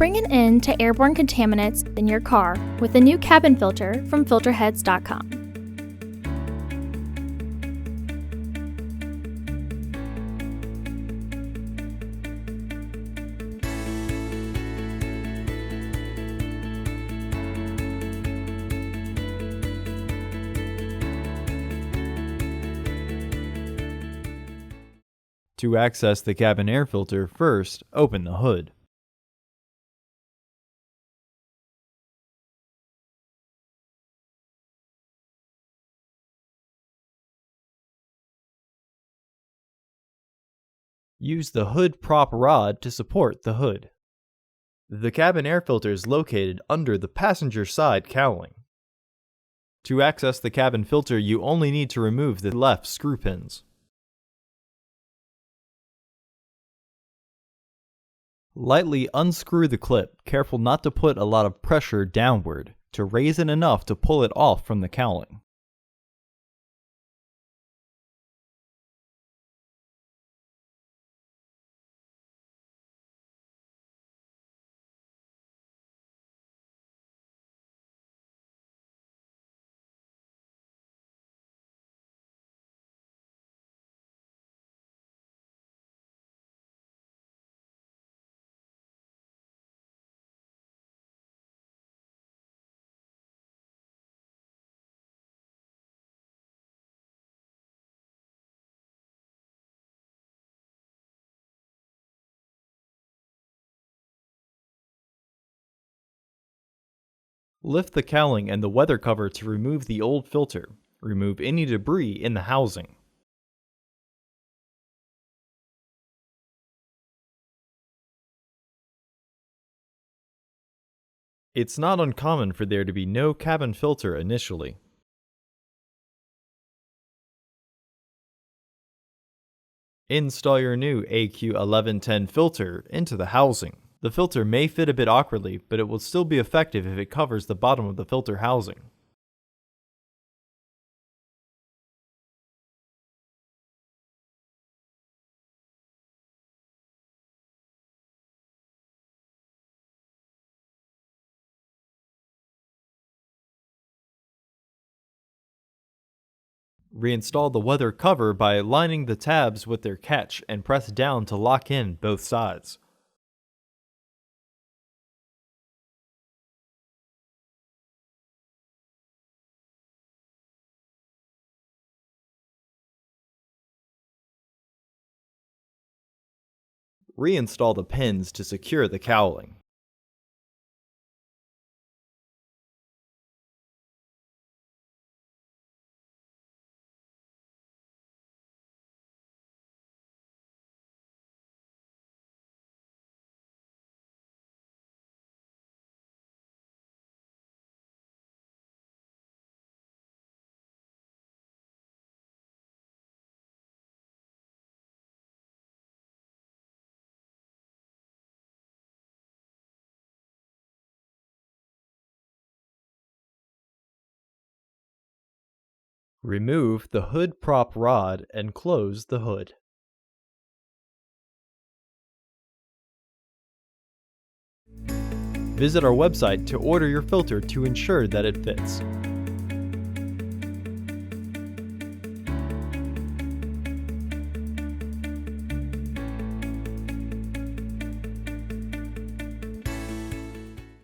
bring an end to airborne contaminants in your car with a new cabin filter from Filterheads.com. To access the cabin air filter, first open the hood. Use the hood prop rod to support the hood. The cabin air filter is located under the passenger side cowling. To access the cabin filter, you only need to remove the left screw pins. Lightly unscrew the clip, careful not to put a lot of pressure downward, to raise it enough to pull it off from the cowling. Lift the cowling and the weather cover to remove the old filter. Remove any debris in the housing. It's not uncommon for there to be no cabin filter initially. Install your new AQ1110 filter into the housing. The filter may fit a bit awkwardly, but it will still be effective if it covers the bottom of the filter housing. Reinstall the weather cover by aligning the tabs with their catch and press down to lock in both sides. Reinstall the pins to secure the cowling. Remove the hood prop rod and close the hood. Visit our website to order your filter to ensure that it fits.